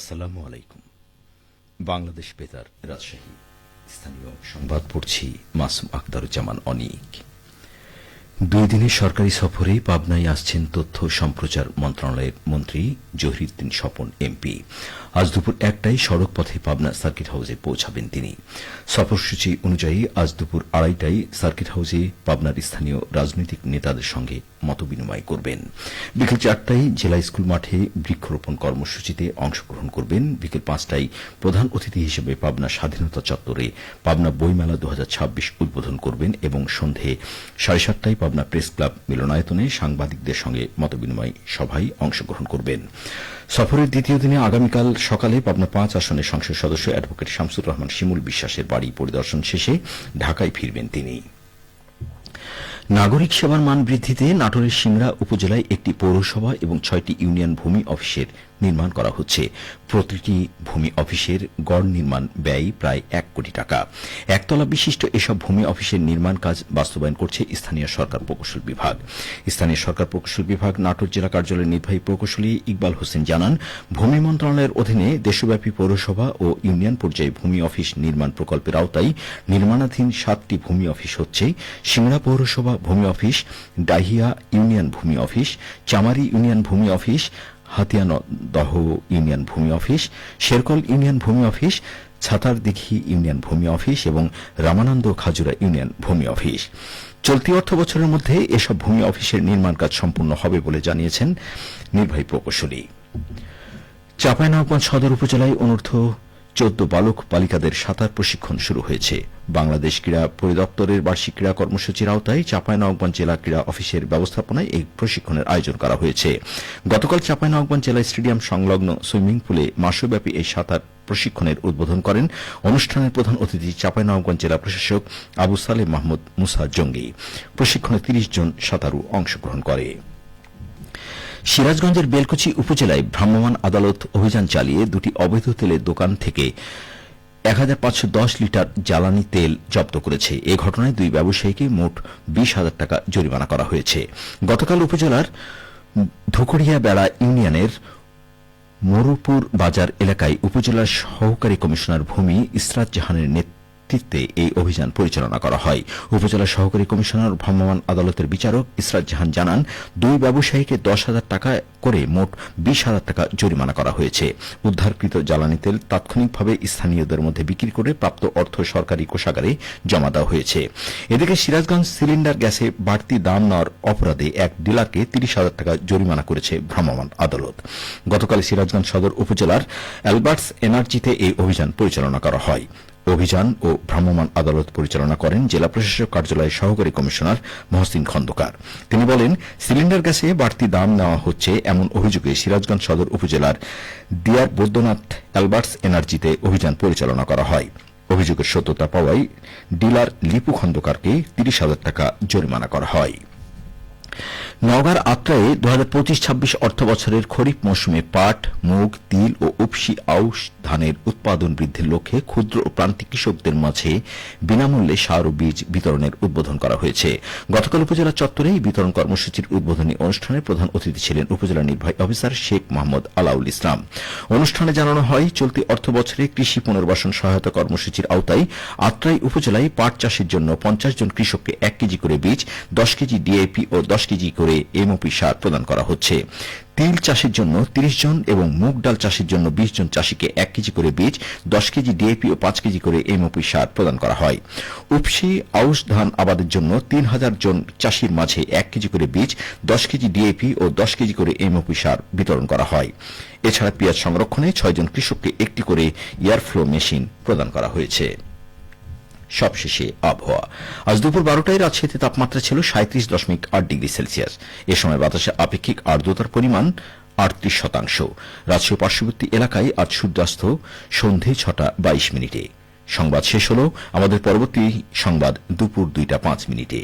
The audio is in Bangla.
আসসালামু আলাইকুম। বাংলাদেশ বেতার রাজশাহী স্থানীয় সংবাদ পড়ছি মাসুম আখতারুজ্জামান অনিক। 2 দিনের সরকারি সফরে পাবনায় আসছেন তথ্য সম্প্রচার মন্ত্রণালয়ের মন্ত্রী জহিরুদ্দিন স্বপন এমপি। আজ দুপুর 1টায় সড়ক পথে পাবনা সার্কিট হাউসে পৌঁছাবেন তিনি। সফরসূচি অনুযায়ী আজ দুপুর 2:30টায় সার্কিট হাউসে পাবনার স্থানীয় রাজনৈতিক নেতাদের সঙ্গে মতবিনিময় করবেন। বিকেল 4টায় জেলা স্কুল মাঠে বৃক্ষরোপণ কর্মসূচিতে অংশগ্রহণ করবেন। বিকেল 5টায় প্রধান অতিথি হিসেবে পাবনা স্বাধীনতা চত্বরে পাবনা বইমেলা 2026 উদ্বোধন করবেন এবং সন্ধে 7:30টায় পাবনা প্রেস ক্লাব মিলনায়তনে সাংবাদিকদের সঙ্গে মতবিনিময় সভায় অংশগ্রহণ করবেন। সফরের দ্বিতীয় দিনে আগামীকাল সকালে পাবনা 5 আসনের সংসদ সদস্য অ্যাডভোকেট শামসুর রহমান শিমুল বিশ্বাসের বাড়ি পরিদর্শন শেষে ঢাকায় ফিরবেন তিনি। নাগরিক সেবার মান বৃদ্ধিতে নাটোরের সিংড়া উপজেলায় একটি পৌরসভা এবং 6টি ইউনিয়ন ভূমি অফিসের নির্মাণ করা হচ্ছে। প্রতিটি ভূমি অফিসের গড় নির্মাণ ব্যয় প্রায় 1 কোটি টাকা। একতলা বিশিষ্ট এসব ভূমি অফিসের নির্মাণ কাজ বাস্তবায়ন করছে স্থানীয় সরকার প্রকৌশল বিভাগ। স্থানীয় সরকার প্রকৌশল বিভাগ নাটোর জেলা কার্যালয়ের নির্বাহী প্রকৌশলী ইকবাল হোসেন জানান, ভূমি মন্ত্রণালয়ের অধীনে দেশব্যাপী পৌরসভা ও ইউনিয়ন পর্যায়ে ভূমি অফিস নির্মাণ প্রকল্পের আওতায় নির্মাণাধীন 7টি ভূমি অফিস হচ্ছে সিংড়া পৌরসভা ভূমি অফিস, ডাহিয়া ইউনিয়ন ভূমি অফিস, চামারি ইউনিয়ন ভূমি অফিস, হাতিয়ানদহ ইউনিয়ন ভূমি অফিস, শেরকল ইউনিয়ন ভূমি অফিস, ছাতারদিঘি ইউনিয়ন ভূমি অফিস এবং রামানন্দ খাজুরা ইউনিয়ন ভূমি অফিস। চলতি অর্থ বছরের মধ্যে এসব ভূমি অফিসের নির্মাণ কাজ সম্পূর্ণ হবে বলে জানিয়েছেন নির্বাহী প্রকৌশলী। চাঁপাইনবাবগঞ্জ সদর উপজেলায় অনূর্ধ্ব 14 বালক বালিকাদের সাঁতার প্রশিক্ষণ শুরু হয়েছে। বাংলাদেশ ক্রীড়া পরিদপ্তরের বার্ষিক ক্রীড়া কর্মসূচির আওতায় চাঁপাইনবাবগঞ্জ জেলা ক্রীড়া অফিসের ব্যবস্থাপনায় এই প্রশিক্ষণের আয়োজন করা হয়েছে। গতকাল চাঁপাইনবাবগঞ্জ জেলা স্টেডিয়াম সংলগ্ন সুইমিং পুলে মাসব্যাপী এই সাঁতার প্রশিক্ষণের উদ্বোধন করেন অনুষ্ঠানের প্রধান অতিথি চাঁপাইনবাবগঞ্জ জেলা প্রশাসক আবু সালেহ মাহমুদ মুসা জঙ্গি। প্রশিক্ষণে 30 জন সাঁতারু অংশগ্রহণ করে। সিরাজগঞ্জের বেলকুচি উপজেলায় ভ্রাম্যমাণ আদালত অভিযান চালিয়ে 2টি অবৈধ তেলের দোকান থেকে 1510 লিটার জ্বালানি তেল জব্দ করেছে। এ ঘটনায় 2 ব্যবসায়ীকে মোট 20,000 টাকা জরিমানা করা হয়েছে। গতকাল উপজেলার ধুকড়িয়া বেড়া ইউনিয়নের মরুপুর বাজার এলাকায় উপজেলার সহকারী কমিশনার ভূমি ইসরাত জাহানের নেতৃত্বে এই অভিযান পরিচালনা করা হয়। উপজেলা সহকারী কমিশনার ভ্রাম্যমাণ আদালতের বিচারক ইসরাত জাহান জানান, 2 ব্যবসায়ীকে 10,000 টাকা করে মোট 20,000 টাকা জরিমানা করা হয়েছে। উদ্ধারকৃত জ্বালানি তেল তাৎক্ষণিকভাবে স্থানীয়দের মধ্যে বিক্রি করে প্রাপ্ত অর্থ সরকারি কোষাগারে জমা দেওয়া হয়েছে। এদিকে সিরাজগঞ্জ সিলিন্ডার গ্যাসে বাড়তি দাম নেওয়ার অপরাধে এক ডিলারকে 30,000 টাকা জরিমানা করেছে ভ্রাম্যমাণ আদালত। গতকাল সিরাজগঞ্জ সদর উপজেলার অ্যালবার্টস এনার্জিতে এই অভিযান পরিচালনা করা হয়। অভিযান ও ভ্রাম্যমাণ আদালত পরিচালনা করেন জেলা প্রশাসক কার্যালয়ের সহকারী কমিশনার মহসিন খন্দকার। তিনি বলেন, সিলিন্ডার গ্যাসে বাড়তি দাম নেওয়া হচ্ছে এমন অভিযোগে সিরাজগঞ্জ সদর উপজেলার দিয়ার বৈদ্যনাথ অ্যালবার্টস এনার্জিতে অভিযান পরিচালনা করা হয়। অভিযোগের সত্যতা পাওয়ায় ডিলার লিপু খন্দকারকে 30,000 টাকা জরিমানা করা হয়। নওগাঁর আত্রায়ে 2025-26 অর্থ বছরের খরিফ মৌসুমে পাট, মুগ, তিল ও উপসি আউশ ধানের উৎপাদন বৃদ্ধির লক্ষ্যে ক্ষুদ্র ও প্রান্তিক কৃষকদের মাঝে বিনামূল্যে সার ও বীজ বিতরণের উদ্বোধন করা হয়েছে। গতকাল উপজেলা চত্বরে এই বিতরণ কর্মসূচির উদ্বোধনী অনুষ্ঠানে প্রধান অতিথি ছিলেন উপজেলা নির্বাহী অফিসার শেখ মোহাম্মদ আলাউল ইসলাম। অনুষ্ঠানে জানানো হয়, চলতি অর্থ বছরে কৃষি পুনর্বাসন সহায়তা কর্মসূচির আওতায় আত্রাই উপজেলায় পাট চাষের জন্য 50 জন কৃষককে 1 কেজি করে বীজ, 10 কেজি ডিএপি ও 10 কেজি করে এমওপি সার প্রদান করা হচ্ছে। তিল চাষের জন্য 30 জন এবং মুগ ডাল চাষের জন্য 20 জন চাষীকে 1 কেজি করে বীজ, 10 কেজি ডিএপি ও 5 কেজি করে এমওপি সার প্রদান করা হয়। উপসি আউশ ধান আবাদের জন্য 3,000 জন চাষীর মাঝে 1 কেজি করে বীজ, 10 কেজি ডিএপি ও 10 কেজি করে এমওপি সার বিতরণ করা হয়। এছাড়া পেঁয়াজ সংরক্ষণে 6 জন কৃষককে 1টি করে এয়ারফ্লো মেশিন প্রদান করা হয়েছে। সবশেষে আবহাওয়া। আজ দুপুর 12টায় রাজশাহীতে তাপমাত্রা ছিল 37.8 ডিগ্রি সেলসিয়াস। এ সময় বাতাসে আপেক্ষিক আর্দ্রতার পরিমাণ 38%। রাজশাহী পার্শ্ববর্তী এলাকায় আজ সূর্যাস্ত সন্ধে 6:22 মিনিটে। সংবাদ শেষ হল। আমাদের পরবর্তী সংবাদ দুপুর 2:05 মিনিটে।